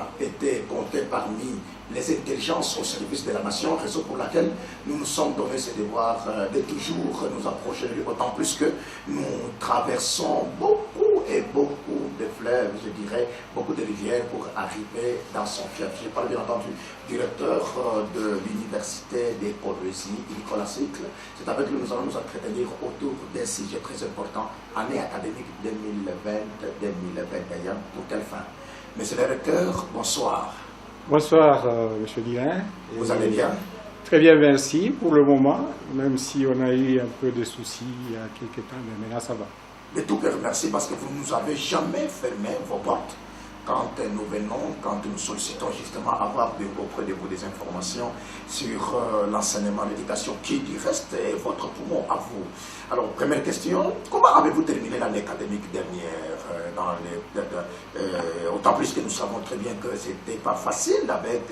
a été compté parmi les intelligences au service de la nation, raison pour laquelle nous nous sommes donné ce devoir de toujours nous approcher de lui, d'autant plus que nous traversons beaucoup de fleuves, je dirais, beaucoup de rivières pour arriver dans son fief. Je parle bien entendu du directeur de l'université d'écologie, Nicolas Cycle. C'est avec lui que nous allons nous entretenir autour d'un sujet très important, année académique 2020-2021, pour quelle fin? Monsieur le directeur, bonsoir. Bonsoir, Monsieur Guillain. Vous allez bien? Très bien, merci pour le moment, même si on a eu un peu de soucis il y a quelques temps, mais maintenant ça va. De tout cœur, merci parce que vous ne nous avez jamais fermé vos portes. Quand nous venons, quand nous sollicitons justement avoir auprès de vous des informations sur l'enseignement, l'éducation, qui du reste est votre poumon à vous. Alors, première question, comment avez-vous terminé l'année académique dernière autant plus que nous savons très bien que ce n'était pas facile avec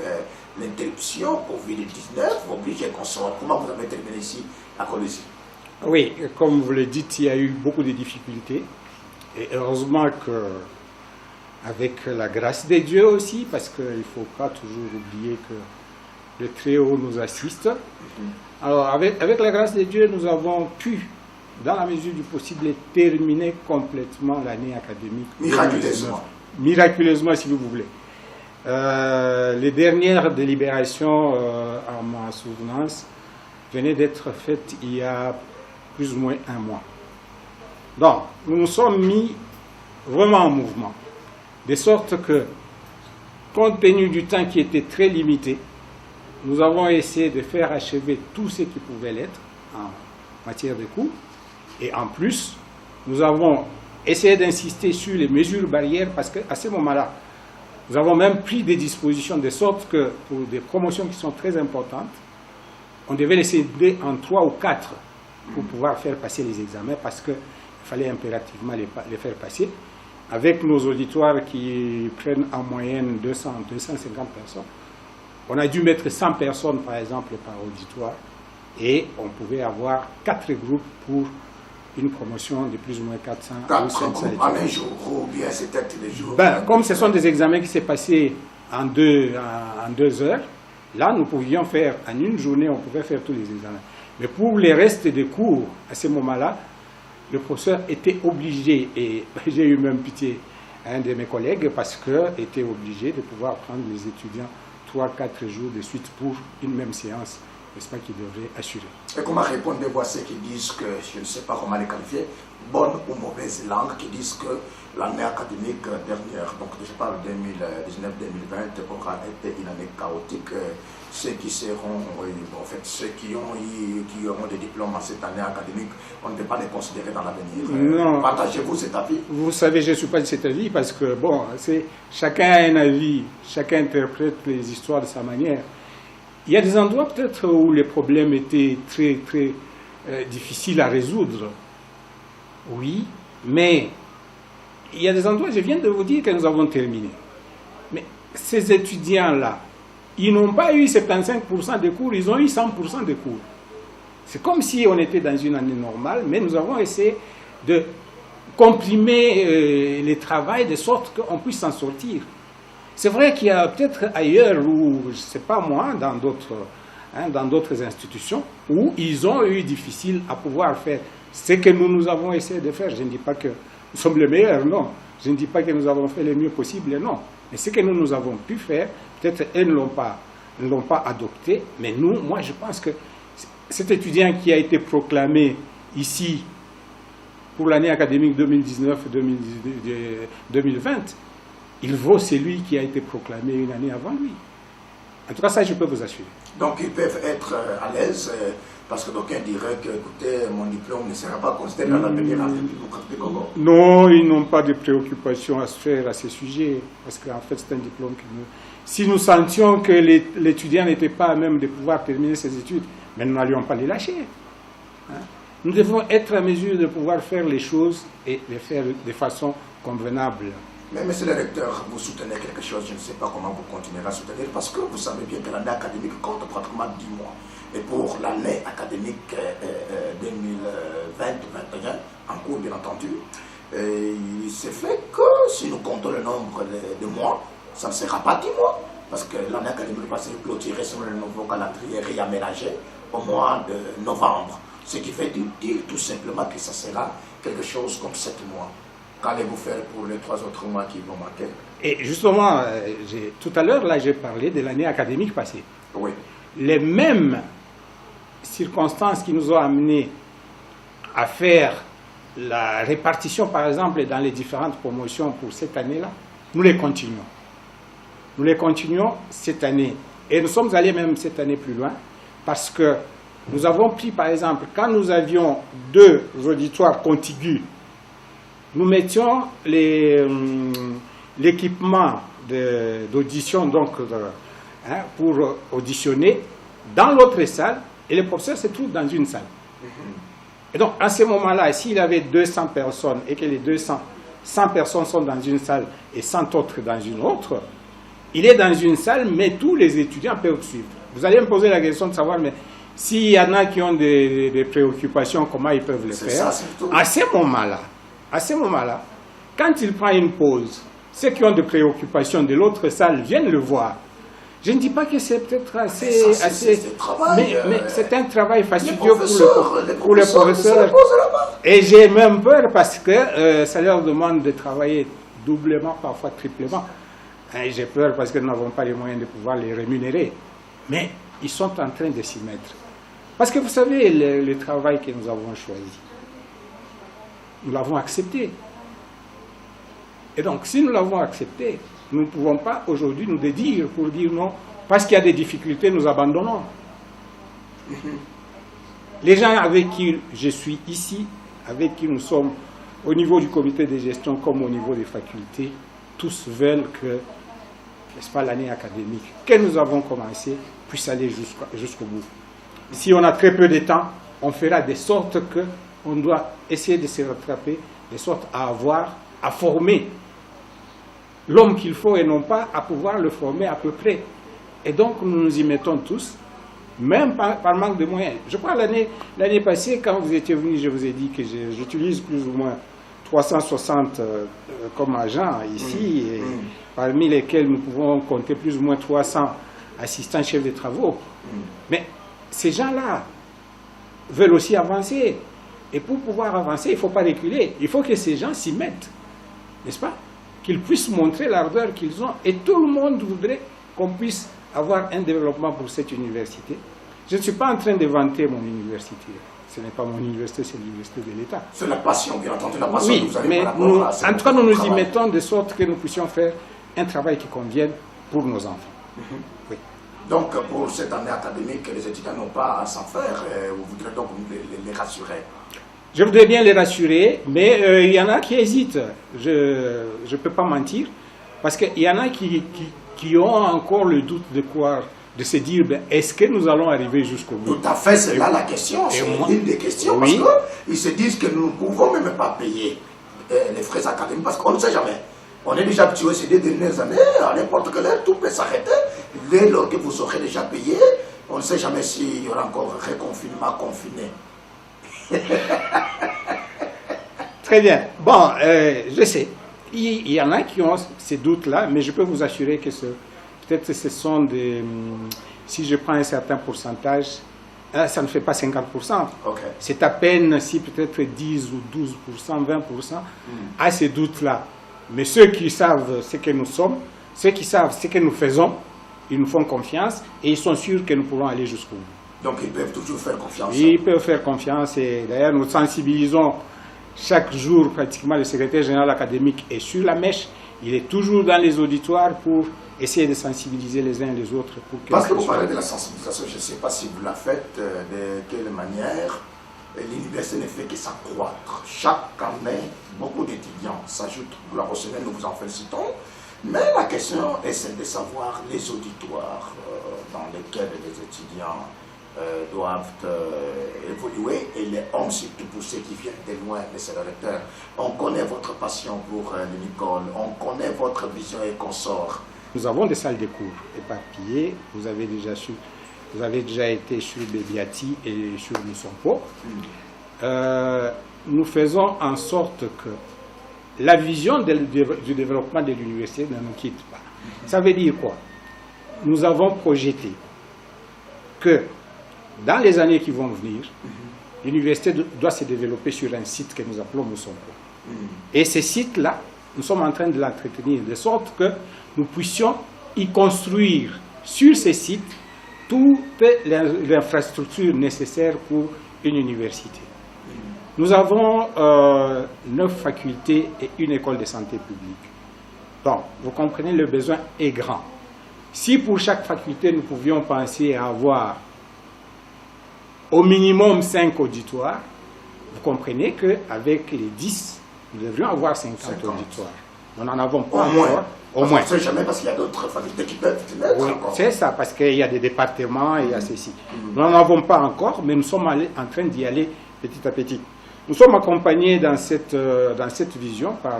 l'interruption Covid-19, obligé qu'on soit. Comment vous avez terminé ici à Colosie? Oui, comme vous le dites, il y a eu beaucoup de difficultés. Et heureusement que avec la grâce de Dieu aussi, parce qu'il ne faut pas toujours oublier que le Très-Haut nous assiste. Alors, avec la grâce de Dieu, nous avons pu, dans la mesure du possible, terminer complètement l'année académique. Miraculeusement. Miraculeusement, si vous voulez. Les dernières délibérations, à ma souvenance, venaient d'être faites il y a plus ou moins un mois. Donc, nous nous sommes mis vraiment en mouvement. De sorte que, compte tenu du temps qui était très limité, nous avons essayé de faire achever tout ce qui pouvait l'être en matière de cours. Et en plus, nous avons essayé d'insister sur les mesures barrières parce qu'à ce moment-là, nous avons même pris des dispositions de sorte que pour des promotions qui sont très importantes, on devait les scinder en 3 ou 4 pour pouvoir faire passer les examens parce qu'il fallait impérativement les faire passer. Avec nos auditoires qui prennent en moyenne 200, 250 personnes, on a dû mettre 100 personnes, par exemple, par auditoire, et on pouvait avoir 4 groupes pour une promotion de plus ou moins 400 ou 500 groupes en un jour, ou bien c'était les jours? Comme ce sont des examens qui s'est passés en 2 heures, là, nous pouvions faire, en une journée, on pouvait faire tous les examens. Mais pour les restes des cours, à ce moment-là, le professeur était obligé, et j'ai eu même pitié un de mes collègues parce qu'il était obligé de pouvoir prendre les étudiants 3-4 jours de suite pour une même séance, n'est-ce pas, qu'il devrait assurer. Et comment répondez-vous à ceux qui disent que, je ne sais pas comment les qualifier, bonne ou mauvaise langue, qui disent que l'année académique dernière, donc je parle 2019-2020, aura été une année chaotique? Ceux qui seront, en fait, ceux qui auront des diplômes en cette année académique, on ne peut pas les considérer dans l'avenir. Non. Partagez-vous cet avis? Vous savez, je ne suis pas de cet avis parce que, bon, chacun a un avis, chacun interprète les histoires de sa manière. Il y a des endroits peut-être où les problèmes étaient très, très difficiles à résoudre. Oui, mais il y a des endroits, je viens de vous dire que nous avons terminé. Mais ces étudiants-là, ils n'ont pas eu 75% de cours, ils ont eu 100% de cours. C'est comme si on était dans une année normale, mais nous avons essayé de comprimer les travails de sorte qu'on puisse s'en sortir. C'est vrai qu'il y a peut-être ailleurs, ou je ne sais pas moi, dans d'autres institutions, où ils ont eu difficile à pouvoir faire ce que nous avons essayé de faire. Je ne dis pas que nous sommes les meilleurs, non. Je ne dis pas que nous avons fait le mieux possible, non. Mais ce que nous avons pu faire, peut-être elles ne l'ont pas adopté, mais moi je pense que cet étudiant qui a été proclamé ici pour l'année académique 2019-2020, il vaut celui qui a été proclamé une année avant lui. En tout cas, ça je peux vous assurer. Donc ils peuvent être à l'aise parce que d'aucuns diraient que, écoutez, mon diplôme ne sera pas considéré dans l'avenir en République démocratique du Congo. Non, ils n'ont pas de préoccupation à se faire à ce sujet, parce qu'en fait c'est un diplôme que nous... Si nous sentions que l'étudiant n'était pas à même de pouvoir terminer ses études, mais nous n'allions pas les lâcher. Nous devons être à mesure de pouvoir faire les choses et les faire de façon convenable. Mais monsieur le recteur, vous soutenez quelque chose, je ne sais pas comment vous continuerez à soutenir, parce que vous savez bien que l'année académique compte pratiquement 10 mois. Et pour l'année académique 2020-2021, en cours bien entendu, il s'est fait que si nous comptons le nombre de mois, ça ne sera pas 10 mois, parce que l'année académique va se clôturer sur le nouveau calendrier réaménagé au mois de novembre. Ce qui fait dire tout simplement que ça sera quelque chose comme 7 mois. Qu'allez-vous faire pour les 3 autres mois qui vont manquer? Et justement, tout à l'heure, là, j'ai parlé de l'année académique passée. Oui. Les mêmes circonstances qui nous ont amenés à faire la répartition, par exemple, dans les différentes promotions pour cette année-là, nous les continuons. Nous les continuons cette année. Et nous sommes allés même cette année plus loin, parce que nous avons pris, par exemple, quand nous avions 2 auditoires contigus, nous mettions l'équipement d'audition pour auditionner dans l'autre salle, et les professeurs se trouvent dans une salle. Et donc, à ce moment-là, s'il y avait 200 personnes et que les 100 personnes sont dans une salle et 100 autres dans une autre, il est dans une salle, mais tous les étudiants peuvent suivre. Vous allez me poser la question de savoir, mais s'il y en a qui ont des préoccupations, comment ils peuvent le faire? À ce moment-là, quand il prend une pause, ceux qui ont des préoccupations de l'autre salle viennent le voir. Je ne dis pas que c'est peut-être mais c'est un travail fastidieux pour les professeurs. Et j'ai même peur parce que ça leur demande de travailler doublement, parfois triplement. Et j'ai peur parce que nous n'avons pas les moyens de pouvoir les rémunérer. Mais ils sont en train de s'y mettre. Parce que vous savez, le travail que nous avons choisi, nous l'avons accepté. Et donc, si nous l'avons accepté, nous ne pouvons pas aujourd'hui nous dédire pour dire non, parce qu'il y a des difficultés, nous abandonnons. Les gens avec qui je suis ici, avec qui nous sommes au niveau du comité de gestion comme au niveau des facultés, tous veulent que, n'est-ce pas, l'année académique que nous avons commencé puisse aller jusqu'au bout. Si on a très peu de temps, on fera de sorte qu'on doit essayer de se rattraper, de sorte à former l'homme qu'il faut et non pas à pouvoir le former à peu près. Et donc nous nous y mettons tous, même par manque de moyens. Je crois l'année passée, quand vous étiez venu, je vous ai dit que j'utilise plus ou moins 360 comme agents ici, et parmi lesquels nous pouvons compter plus ou moins 300 assistants chefs de travaux. Mais ces gens-là veulent aussi avancer. Et pour pouvoir avancer, il ne faut pas reculer. Il faut que ces gens s'y mettent, n'est-ce pas? Qu'ils puissent montrer l'ardeur qu'ils ont. Et tout le monde voudrait qu'on puisse avoir un développement pour cette université. Je ne suis pas en train de vanter mon université. Ce n'est pas mon université, c'est l'université de l'État. C'est la passion, bien entendu, la passion oui, que vous avez mais par rapport à en tout cas, nous nous y mettons de sorte que nous puissions faire un travail qui convienne pour nos enfants. Oui. Donc, pour cette année académique, les étudiants n'ont pas à s'en faire. Vous voudrez donc les rassurer? Je voudrais bien les rassurer, mais il y en a qui hésitent. Je ne peux pas mentir, parce qu'il y en a qui ont encore le doute de se dire, ben, est-ce que nous allons arriver jusqu'au bout? Tout à fait, c'est là la question. C'est l'une des questions, oui. Parce qu'ils se disent que nous ne pouvons même pas payer les frais académiques, parce qu'on ne sait jamais. On est déjà habitué ces 2 dernières années, à n'importe quelle heure, tout peut s'arrêter. Dès lors que vous aurez déjà payé, on ne sait jamais s'il y aura encore reconfinement, confiné. Très bien. Bon, je sais. Il y en a qui ont ces doutes-là, mais je peux vous assurer que peut-être ce sont des... Si je prends un certain pourcentage, ça ne fait pas 50%. Okay. C'est à peine si peut-être 10 ou 12%, 20% à ces doutes-là. Mais ceux qui savent ce que nous sommes, ceux qui savent ce que nous faisons, ils nous font confiance et ils sont sûrs que nous pourrons aller jusqu'au bout. Donc ils peuvent toujours faire confiance. Ils peuvent faire confiance et d'ailleurs nous sensibilisons chaque jour pratiquement. Le secrétaire général académique est sur la mèche, il est toujours dans les auditoires pour essayer de sensibiliser les uns les autres. Parce que vous parlez de la sensibilisation, je ne sais pas si vous la faites, de quelle manière. L'université ne fait que s'accroître. Chaque année, beaucoup d'étudiants s'ajoutent. Pour la prochaine, nous vous en félicitons. Mais la question est celle de savoir les auditoires dans lesquels les étudiants doivent évoluer, et les hommes, surtout pour ceux qui viennent de loin, monsieur le recteur. On connaît votre passion pour l'école, on connaît votre vision et consorts. Nous avons des salles de cours éparpillées, vous avez déjà été sur Bébiati et sur Moussompo. Nous faisons en sorte que la vision du développement de l'université ne nous quitte pas. Ça veut dire quoi? Nous avons projeté que dans les années qui vont venir, l'université doit se développer sur un site que nous appelons Moussompo. Et ce site-là, nous sommes en train de l'entretenir de sorte que nous puissions y construire sur ces sites toute l'infrastructure nécessaire pour une université. Nous avons 9 facultés et une école de santé publique. Donc, vous comprenez, le besoin est grand. Si pour chaque faculté, nous pouvions penser à avoir au minimum 5 auditoires, vous comprenez qu'avec les 10, nous devrions avoir 50 auditoires. Nous n'en avons pas encore. Au moins. On ne sait jamais parce qu'il y a d'autres facultés qui peuvent mettre encore. C'est ça, parce qu'il y a des départements et il y a ceci. Nous n'en avons pas encore, mais nous sommes en train d'y aller petit à petit. Nous sommes accompagnés dans cette vision par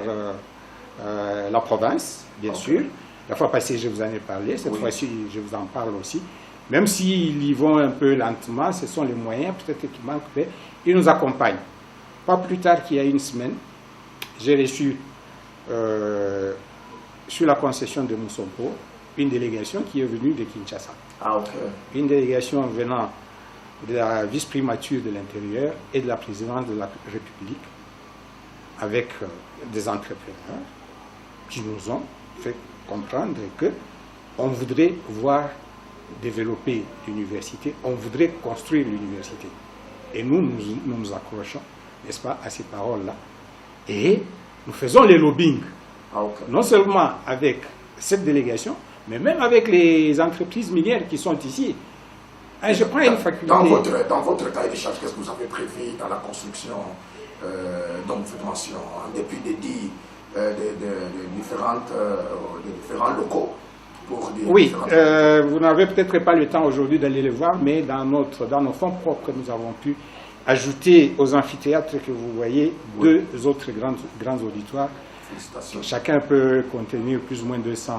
la province, bien sûr. La fois passée, je vous en ai parlé. Cette fois-ci, je vous en parle aussi. Même s'ils y vont un peu lentement, ce sont les moyens, peut-être qui manquent, mais ils nous accompagnent. Pas plus tard qu'il y a une semaine, j'ai reçu, sur la concession de Moussompo, une délégation qui est venue de Kinshasa. Ah, ok. Une délégation venant de la vice-primature de l'Intérieur et de la présidence de la République, avec des entrepreneurs qui nous ont fait comprendre qu'on voudrait voir développer l'université, on voudrait construire l'université. Et nous nous accrochons, n'est-ce pas, à ces paroles-là. Et nous faisons les lobbying, non seulement avec cette délégation, mais même avec les entreprises minières qui sont ici. Je prends une faculté. Dans votre cahier de charge, qu'est-ce que vous avez prévu dans la construction dont vous faites mention, en dépit des différents locaux? Oui, vous n'avez peut-être pas le temps aujourd'hui d'aller les voir, mais dans nos fonds propres, nous avons pu ajouter aux amphithéâtres que vous voyez 2 autres grands auditoires. Chacun peut contenir plus ou moins 200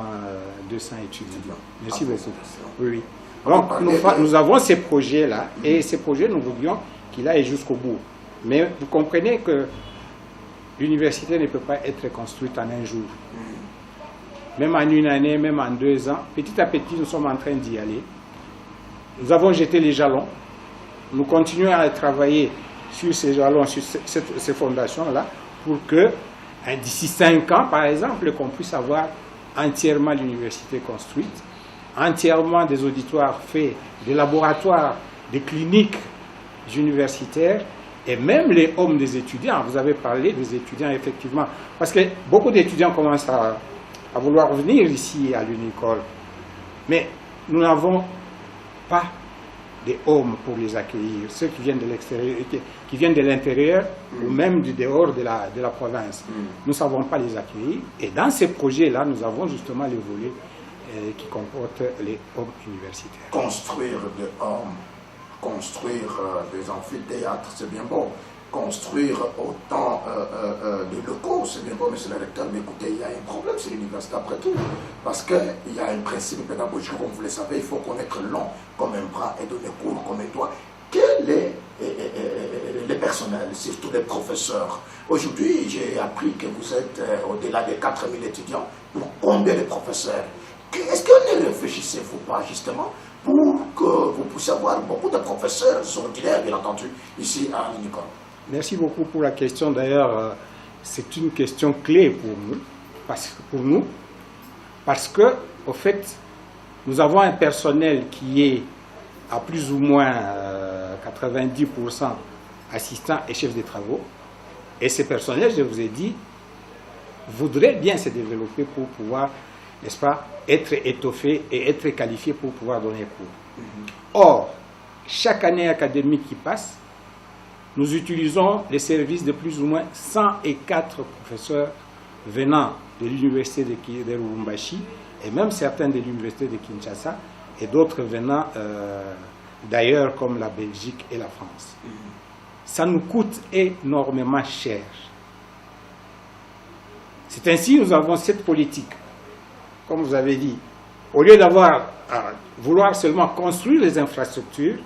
étudiants. Merci beaucoup. Oui. Donc, nous avons ces projets-là, et ces projets, nous voudrions qu'il aille jusqu'au bout. Mais vous comprenez que l'université ne peut pas être construite en un jour. Même en une année, même en 2 ans. Petit à petit, nous sommes en train d'y aller. Nous avons jeté les jalons. Nous continuons à travailler sur ces jalons, sur ces fondations-là, pour que, d'ici 5 ans, par exemple, qu'on puisse avoir entièrement l'université construite, entièrement des auditoires faits, des laboratoires, des cliniques universitaires, et même les hommes des étudiants. Vous avez parlé des étudiants, effectivement. Parce que beaucoup d'étudiants commencent à vouloir venir ici à l'Unicole. Mais nous n'avons pas des hommes pour les accueillir. Ceux qui viennent de l'extérieur, qui viennent de l'intérieur ou même du dehors de la province. Nous ne savons pas les accueillir. Et dans ces projets-là, nous avons justement les volets qui comportent les hommes universitaires. Construire des hommes, construire des amphithéâtres, c'est bien bon. Construire autant de locaux, c'est bien bon, monsieur le recteur, mais écoutez, il y a un problème, c'est l'université après tout. Parce qu'il y a un principe pédagogique, comme vous le savez, il faut connaître long comme un bras et donner cours comme un doigt. Quel est les personnels, surtout les professeurs? Aujourd'hui, j'ai appris que vous êtes au-delà de 4000 étudiants. Pour combien de professeurs? Est-ce que ne réfléchissez-vous pas justement pour que vous puissiez avoir beaucoup de professeurs ordinaires, bien entendu, ici à l'Unicole? Merci beaucoup pour la question. D'ailleurs, c'est une question clé pour nous, parce que, au fait, nous avons un personnel qui est à plus ou moins 90% assistants et chefs de travaux, et ces personnels, je vous ai dit, voudraient bien se développer pour pouvoir, n'est-ce pas, être étoffés et être qualifiés pour pouvoir donner cours. Or, chaque année académique qui passe, nous utilisons les services de plus ou moins 104 professeurs venant de l'université de Lubumbashi et même certains de l'université de Kinshasa et d'autres venant d'ailleurs comme la Belgique et la France. Ça nous coûte énormément cher. C'est ainsi que nous avons cette politique. Comme vous avez dit, au lieu d'avoir à vouloir seulement construire les infrastructures,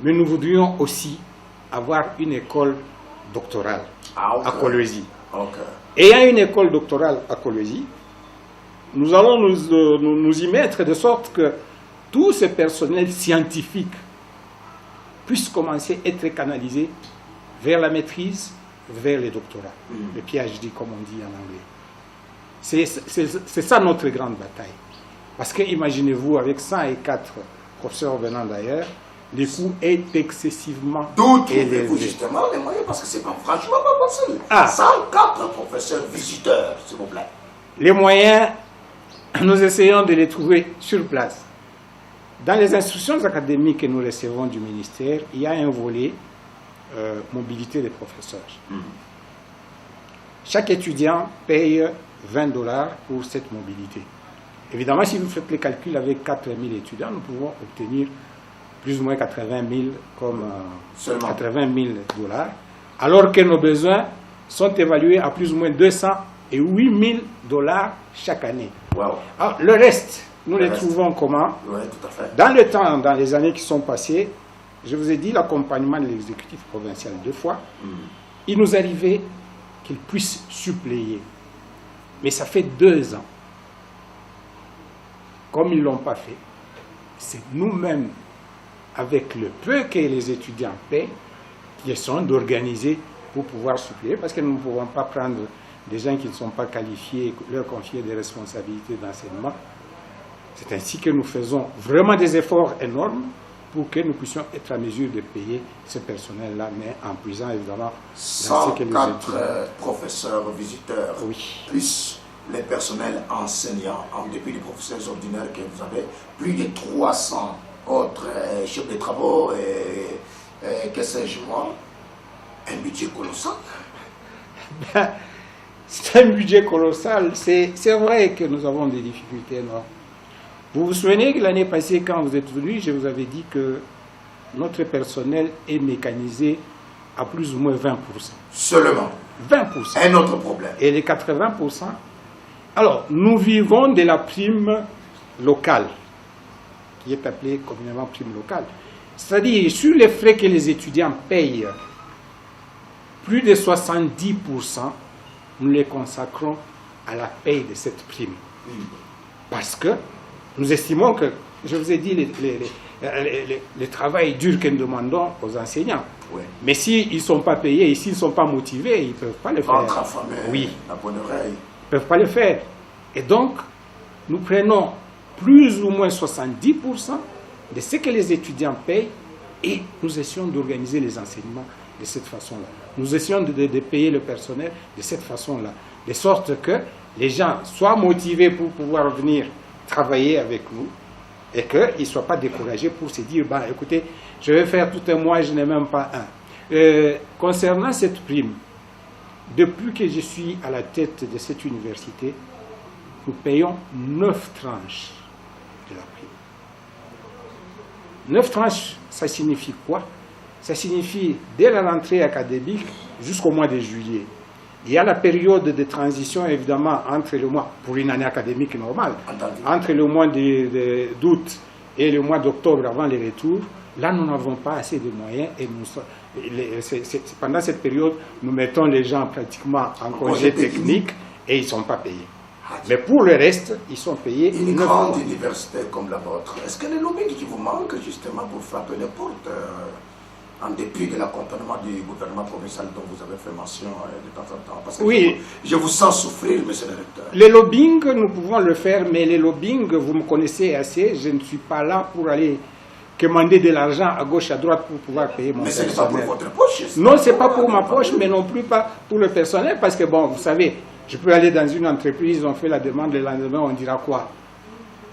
mais nous voudrions aussi avoir une école doctorale à Kolwezi. Ok. Et il y a une école doctorale à Kolwezi. Nous allons nous y mettre de sorte que tous ces personnels scientifiques puissent commencer à être canalisés vers la maîtrise, vers les doctorats, le PhD comme on dit en anglais. C'est ça notre grande bataille. Parce que imaginez-vous, avec 104 professeurs venant d'ailleurs, les coûts est excessivement D'où élevé. trouvez-vous justement les moyens? Parce que c'est pas franchement pas possible. Ah. 104 professeurs visiteurs, s'il vous plaît. Les moyens, nous essayons de les trouver sur place. Dans les instructions académiques que nous recevons du ministère, il y a un volet mobilité des professeurs. Chaque étudiant paye $20 pour cette mobilité. Évidemment, si vous faites les calculs avec 4000 étudiants, nous pouvons obtenir plus ou moins 80 000 comme $80 000, alors que nos besoins sont évalués à plus ou moins 208 000 $ chaque année. Wow. Alors, le reste, nous les trouvons comment? Oui, tout à fait. Dans le temps, dans les années qui sont passées, je vous ai dit l'accompagnement de l'exécutif provincial 2 fois, il nous arrivait qu'il puisse suppléer. Mais ça fait 2 ans. Comme ils ne l'ont pas fait, c'est nous-mêmes, avec le peu que les étudiants paient, qui essayons d'organiser pour pouvoir suppléer, parce que nous ne pouvons pas prendre des gens qui ne sont pas qualifiés et leur confier des responsabilités d'enseignement. C'est ainsi que nous faisons vraiment des efforts énormes pour que nous puissions être à mesure de payer ce personnel-là, mais en puisant évidemment dans ce que les 104 professeurs visiteurs, oui, plus les personnels enseignants, en dépit des professeurs ordinaires que vous avez, plus de 300 autres chefs de travaux et que sais-je moi, un budget colossal. C'est un budget colossal. C'est vrai que nous avons des difficultés énormes. Vous vous souvenez que l'année passée, quand vous êtes venu, je vous avais dit que notre personnel est mécanisé à plus ou moins 20%. Seulement. 20%. Un autre problème. Et les 80%. Alors, nous vivons de la prime locale, qui est appelée communément prime locale. C'est-à-dire, sur les frais que les étudiants payent, plus de 70%, nous les consacrons à la paye de cette prime. Parce que nous estimons que, je vous ai dit, le travail dur que nous demandons aux enseignants. Oui. Mais s'ils ne sont pas payés et s'ils ne sont pas motivés, ils ne peuvent pas le faire. Entre affamés, oui. la bonne oreille. Ils ne peuvent pas le faire. Et donc, nous prenons plus ou moins 70% de ce que les étudiants payent et nous essayons d'organiser les enseignements de cette façon-là. Nous essayons de payer le personnel de cette façon-là, de sorte que les gens soient motivés pour pouvoir venir travailler avec nous et qu'ils ne soient pas découragés pour se dire, bah, écoutez, je vais faire tout un mois, je n'ai même pas un. Concernant cette prime, depuis que je suis à la tête de cette université, nous payons 9 tranches de la prime. 9 tranches, ça signifie quoi? Ça signifie dès la rentrée académique jusqu'au mois de juillet. Il y a la période de transition, évidemment, entre le mois, pour une année académique normale, entre le mois d'août et le mois d'octobre avant les retours. Là, nous n'avons pas assez de moyens et pendant cette période, nous mettons les gens pratiquement en congé technique et ils ne sont pas payés. Mais pour le reste, ils sont payés. Une grande université comme la vôtre, est-ce que le lobbying qui vous manque justement pour frapper les portes en dépit de l'accompagnement du gouvernement provincial dont vous avez fait mention de temps en temps? Parce que oui. Je vous sens souffrir, monsieur le recteur. Les lobbying, nous pouvons le faire, mais les lobbying, vous me connaissez assez, je ne suis pas là pour aller demander de l'argent à gauche, à droite pour pouvoir payer mon personnel. Mais ce n'est pas pour votre poche? Non, ce n'est pas pour ma poche, mais non plus pas pour le personnel, parce que, bon, vous savez, je peux aller dans une entreprise, on fait la demande, le lendemain, on dira quoi?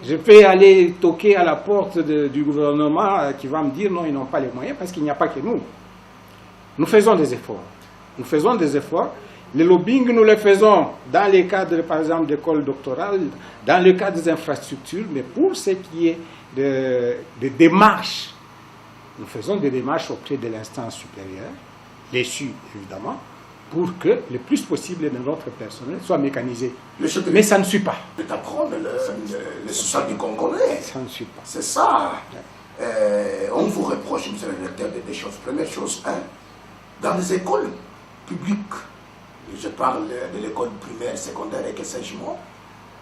Je peux aller toquer à la porte du gouvernement qui va me dire non, ils n'ont pas les moyens, parce qu'il n'y a pas que nous. Nous faisons des efforts. Nous faisons des efforts. Le lobbying, nous le faisons dans les cadres, par exemple, d'écoles doctorales, dans le cadre des infrastructures, mais pour ce qui est de démarches, nous faisons des démarches auprès de l'instance supérieure, les SU, évidemment, pour que le plus possible de notre personnel soit mécanisé. Mais ça ne suit pas. C'est apprendre le social du Congolais. Ça ne suit pas. C'est ça. On vous reproche, monsieur le directeur, des choses. Première chose, dans les écoles publiques, je parle de l'école primaire, secondaire et que sais-je moi,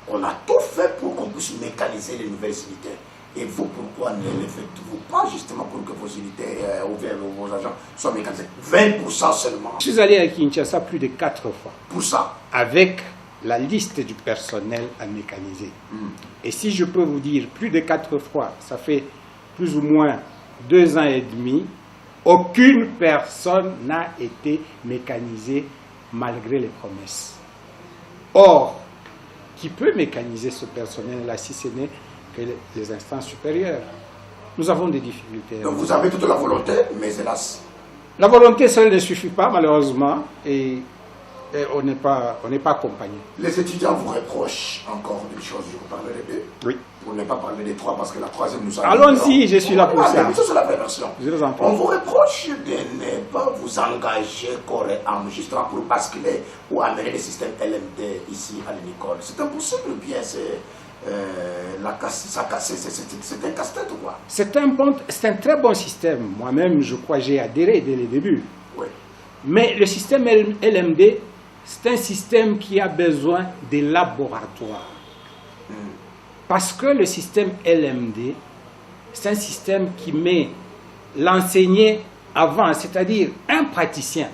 on a tout fait pour qu'on puisse mécaniser les nouvelles unités. Et vous, pourquoi ne le faites-vous pas justement pour que vos unités ou vos agents soient mécanisés? 20% seulement. Je suis allé à Kinshasa plus de 4 fois. Pour ça. Avec la liste du personnel à mécaniser. Et si je peux vous dire plus de 4 fois, ça fait plus ou moins 2 ans et demi, aucune personne n'a été mécanisée malgré les promesses. Or, qui peut mécaniser ce personnel-là si ce n'est que les instances supérieures? Nous avons des difficultés. Donc vous avez toute la volonté, mais hélas. La volonté seule ne suffit pas, malheureusement, et on n'est pas accompagné. Les étudiants vous reprochent encore une chose, je vous parlerai d'eux. Oui. Pour ne pas parler des 3, parce que la troisième nous a... Allons-y, je suis là pour ça. C'est la prévention. On vous reproche de ne pas vous engager corps et âme, justement pour basculer ou amener le système LMD ici à l'école. C'est impossible, bien c'est... c'est un casse-tête ou quoi? C'est un très bon système. Moi-même, je crois, j'ai adhéré dès le début. Oui. Mais le système LMD, c'est un système qui a besoin de laboratoires. Parce que le système LMD, c'est un système qui met l'enseigné avant, c'est-à-dire un praticien.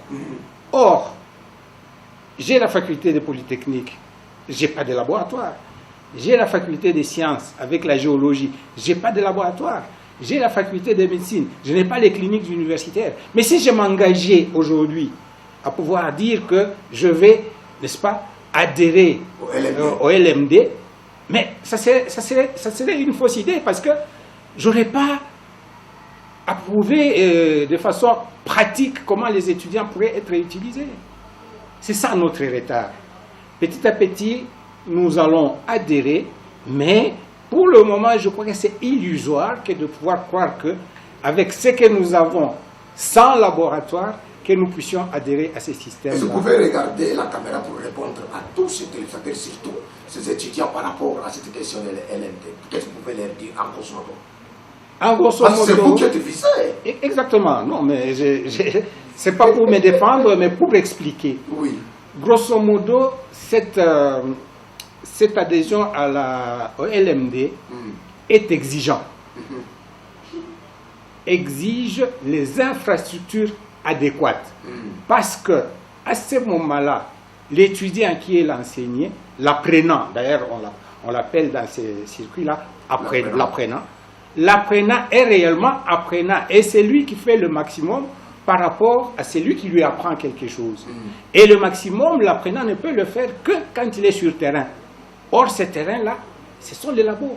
Or, j'ai la faculté de Polytechnique, je n'ai pas de laboratoire. J'ai la faculté des sciences avec la géologie, je n'ai pas de laboratoire. J'ai la faculté de médecine, je n'ai pas les cliniques universitaires. Mais si je m'engageais aujourd'hui à pouvoir dire que je vais, n'est-ce pas, adhérer au LMD, mais ça serait une fausse idée parce que je n'aurais pas approuvé de façon pratique comment les étudiants pourraient être utilisés. C'est ça notre retard. Petit à petit, nous allons adhérer, mais pour le moment, je crois que c'est illusoire que de pouvoir croire que, avec ce que nous avons sans laboratoire, que nous puissions adhérer à ces systèmes-là. Vous pouvez regarder la caméra pour répondre à tous ces téléspectateurs, surtout ces étudiants par rapport à cette question de LMD. Qu'est-ce que vous pouvez leur dire en grosso modo? En grosso modo, c'est vous qui êtes visé. Exactement. Non, mais c'est pas pour me défendre, mais pour expliquer. Oui. Grosso modo, cette adhésion au LMD est exigeant. Exige les infrastructures adéquates. Parce que à ce moment-là, l'étudiant qui est l'enseigné, l'apprenant, d'ailleurs on l'appelle dans ces circuits-là l'apprenant est réellement apprenant et c'est lui qui fait le maximum par rapport à celui qui lui apprend quelque chose. Et le maximum, l'apprenant ne peut le faire que quand il est sur le terrain. Or, ce terrain-là, ce sont les labos.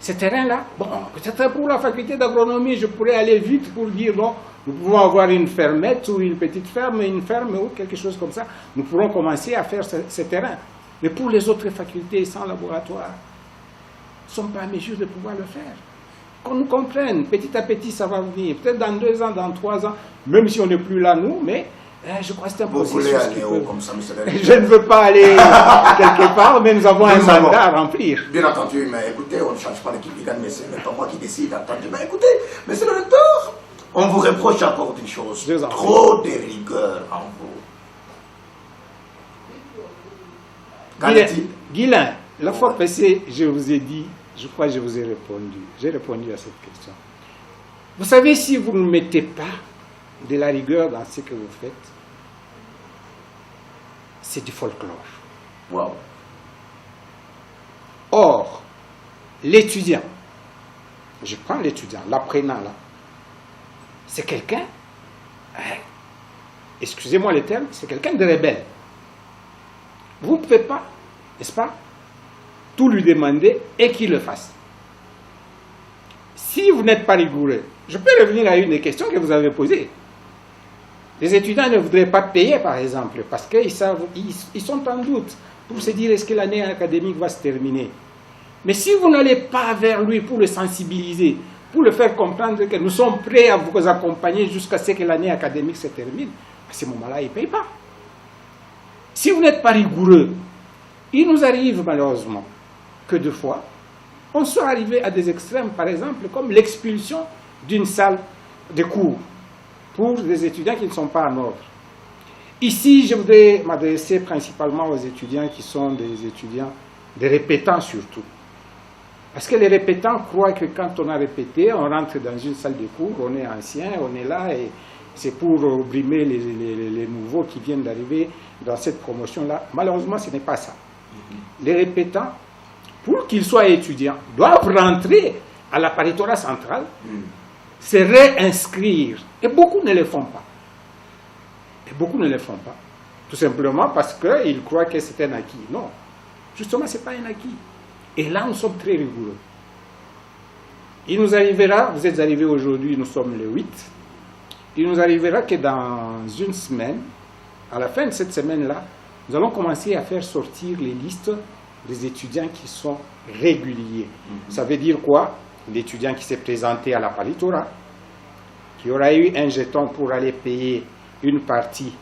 Ce terrain-là, bon, peut-être pour la faculté d'agronomie, je pourrais aller vite pour dire non, nous pouvons avoir une fermette ou une petite ferme, une ferme ou quelque chose comme ça. Nous pourrons commencer à faire ce terrain. Mais pour les autres facultés sans laboratoire, ne sont pas en mesure de pouvoir le faire. Qu'on nous comprenne, petit à petit ça va venir. Peut-être dans 2 ans, dans 3 ans, même si on n'est plus là nous, mais je crois que c'est un processus. Vous voulez aller comme ça, monsieur le... Je ne veux pas aller quelque part, mais nous avons un mandat à remplir. Bien entendu, mais écoutez, on ne change pas l'équipe Ligan, mais ce n'est pas moi qui décide. Entendu. Mais écoutez, monsieur le recteur, on vous reproche encore une chose. Trop de rigueur en vous. Guilain, la fois passée, je vous ai dit, je crois que je vous ai répondu. J'ai répondu à cette question. Vous savez, si vous ne mettez pas de la rigueur dans ce que vous faites, c'est du folklore. Wow. Or, l'étudiant, je prends l'étudiant, l'apprenant là, c'est quelqu'un, excusez-moi le terme, c'est quelqu'un de rebelle. Vous ne pouvez pas, n'est-ce pas, tout lui demander et qu'il le fasse. Si vous n'êtes pas rigoureux, je peux revenir à une des questions que vous avez posées. Les étudiants ne voudraient pas payer, par exemple, parce qu'ils sont en doute pour se dire est-ce que l'année académique va se terminer. Mais si vous n'allez pas vers lui pour le sensibiliser, pour le faire comprendre que nous sommes prêts à vous accompagner jusqu'à ce que l'année académique se termine, à ce moment-là, il ne paye pas. Si vous n'êtes pas rigoureux, il nous arrive malheureusement que 2 fois, on soit arrivé à des extrêmes, par exemple, comme l'expulsion d'une salle de cours pour des étudiants qui ne sont pas en ordre. Ici, je voudrais m'adresser principalement aux étudiants qui sont des étudiants, des répétants surtout. Parce que les répétants croient que quand on a répété, on rentre dans une salle de cours, on est ancien, on est là et c'est pour brimer les nouveaux qui viennent d'arriver dans cette promotion-là. Malheureusement, ce n'est pas ça. Les répétants, pour qu'ils soient étudiants, doivent rentrer à l'apparitoire centrale, se réinscrire. Et beaucoup ne le font pas. Et beaucoup ne le font pas. Tout simplement parce qu'ils croient que c'est un acquis. Non. Justement, ce n'est pas un acquis. Et là, nous sommes très rigoureux. Il nous arrivera, vous êtes arrivés aujourd'hui, nous sommes le 8, il nous arrivera que dans une semaine, à la fin de cette semaine-là, nous allons commencer à faire sortir les listes des étudiants qui sont réguliers. Ça veut dire quoi? L'étudiant qui s'est présenté à la Palitora, qui aura eu un jeton pour aller payer une partie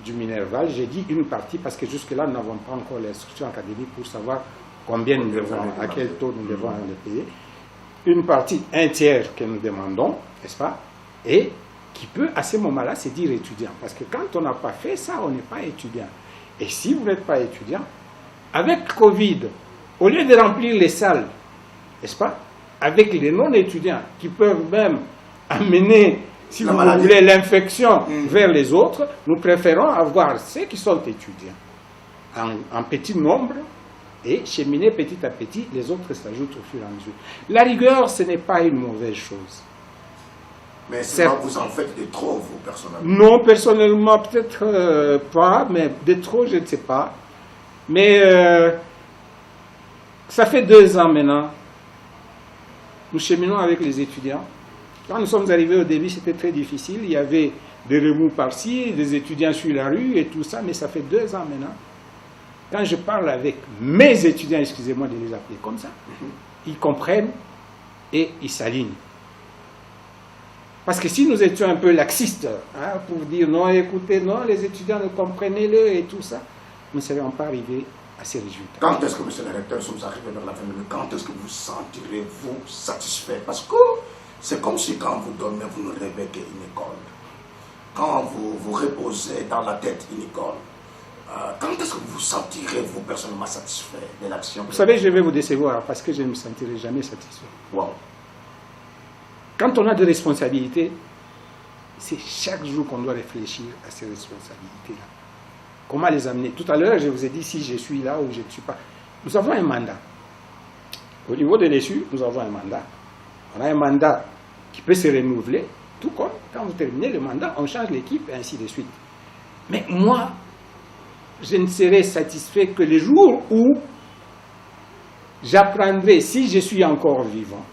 du Minerval. J'ai dit une partie parce que jusque-là, nous n'avons pas encore l'instruction académique pour savoir combien nous devons, à quel taux nous devons les payer. Une partie, un tiers que nous demandons, n'est-ce pas? Et qui peut à ce moment-là se dire étudiant. Parce que quand on n'a pas fait ça, on n'est pas étudiant. Et si vous n'êtes pas étudiant, avec Covid, au lieu de remplir les salles, n'est-ce pas? Avec les non-étudiants qui peuvent même amener, si vous voulez, l'infection vers les autres, nous préférons avoir ceux qui sont étudiants en petit nombre et cheminer petit à petit, les autres s'ajoutent au fur et à mesure. La rigueur, ce n'est pas une mauvaise chose. Mais c'est pas vous en faites de trop, vous, personnellement? Non, personnellement, peut-être pas, mais de trop, je ne sais pas. Mais ça fait 2 ans maintenant, nous cheminons avec les étudiants. Quand nous sommes arrivés au début, c'était très difficile. Il y avait des remous par-ci, des étudiants sur la rue et tout ça, mais ça fait 2 ans maintenant. Quand je parle avec mes étudiants, excusez-moi de les appeler comme ça, ils comprennent et ils s'alignent. Parce que si nous étions un peu laxistes, hein, pour dire non, écoutez, non, les étudiants ne comprenez-le et tout ça, nous ne serions pas arrivés à ces résultats. Quand est-ce que, monsieur le recteur, sommes arrivés vers la fin de l'année, quand est-ce que vous sentirez-vous satisfait? Parce que c'est comme si quand vous dormez, vous ne rêvez qu'une école. Quand vous vous reposez dans la tête une école, quand est-ce que vous vous sentirez, vous, personnellement, satisfait de l'action? Vous savez, je vais vous décevoir parce que je ne me sentirai jamais satisfait. Wow. Quand on a des responsabilités, c'est chaque jour qu'on doit réfléchir à ces responsabilités-là. Comment les amener? Tout à l'heure, je vous ai dit si je suis là ou je ne suis pas. Nous avons un mandat. Au niveau de l'ESU, nous avons un mandat. On a un mandat qui peut se renouveler, tout comme quand vous terminez le mandat, on change l'équipe et ainsi de suite. Mais moi, je ne serai satisfait que le jour où j'apprendrai, si je suis encore vivant,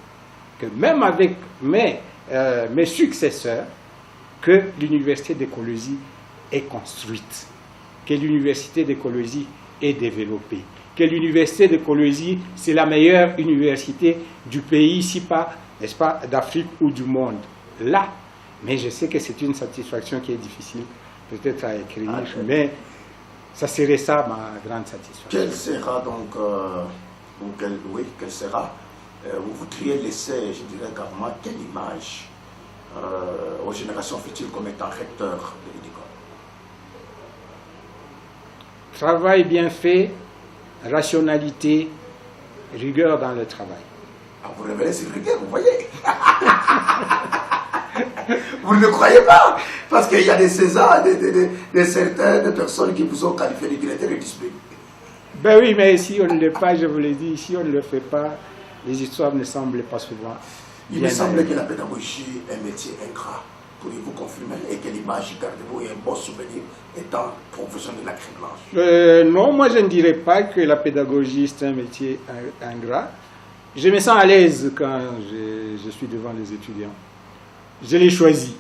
que même avec mes successeurs, que l'université d'écologie est construite, que l'université d'écologie est développée, que l'université d'écologie, c'est la meilleure université du pays, si pas, n'est-ce pas, d'Afrique ou du monde. Là, mais je sais que c'est une satisfaction qui est difficile, peut-être à écrire, mais ça serait ça ma grande satisfaction. Quelle sera donc, quelle sera, vous voudriez laisser, je dirais carrément, quelle image aux générations futures comme étant recteur de l'UDICOL? Travail bien fait, rationalité, rigueur dans le travail. Ah, vous révélez cette rigueur, vous voyez? Vous ne le croyez pas? Parce qu'il y a des Césars, de certaines personnes qui vous ont qualifié de directeur de discipline. Ben oui, mais si on ne le fait pas, je vous l'ai dit, si on ne le fait pas, les histoires ne semblent pas souvent. Il me semble que la pédagogie est un métier ingrat. Pourriez-vous confirmer? Et quelle image gardez-vous et un bon souvenir étant professionnel de la crème blanche? Non, moi je ne dirais pas que la pédagogie c'est un métier ingrat. Je me sens à l'aise quand je suis devant les étudiants. Je l'ai choisi.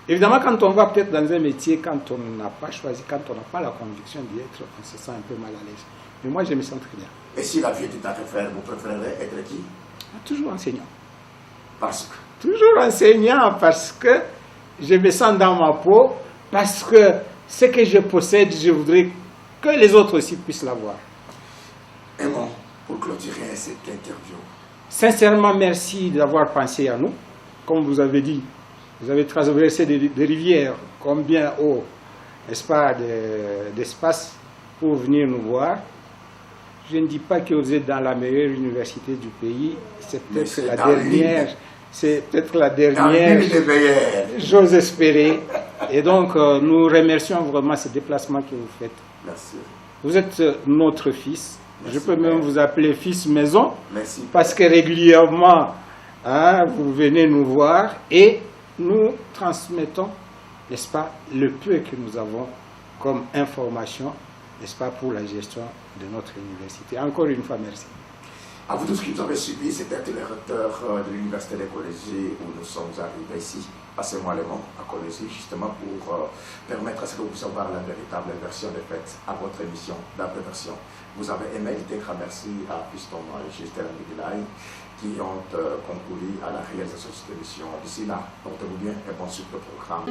Évidemment, quand on va peut-être dans un métier, quand on n'a pas choisi, quand on n'a pas la conviction d'y être, on se sent un peu mal à l'aise. Mais moi, je me sens très bien. Et si la vie était à refaire, vous préférez être qui? Toujours enseignant. Parce que? Toujours enseignant, parce que je me sens dans ma peau, parce que ce que je possède, je voudrais que les autres aussi puissent l'avoir. Un mot pour clôturer cette interview. Sincèrement, merci d'avoir pensé à nous. Comme vous avez dit, vous avez traversé des rivières combien haut n'est-ce pas, d'espace pour venir nous voir. Je ne dis pas que vous êtes dans la meilleure université du pays, c'est peut-être la dernière. C'est peut-être la dernière, j'ose espérer. Et donc, nous remercions vraiment ce déplacement que vous faites. Merci. Vous êtes notre fils. Merci, je peux même vous appeler fils maison. Merci. Parce que régulièrement, vous venez nous voir et nous transmettons, n'est-ce pas, le peu que nous avons comme information, n'est-ce pas, pour la gestion de notre université. Encore une fois, merci. À vous tous qui nous avez suivis, c'était le recteur de l'Université de Colosie où nous sommes arrivés ici, passez-moi le mot, à Colosie, justement pour permettre à ce que vous puissiez voir la véritable version des faits à votre émission d'Après-Version. Vous avez aimé, un grand merci à Piston et Justin Miguelay qui ont concouru à la réalisation de cette émission. D'ici là, portez-vous bien et bon suite de programme.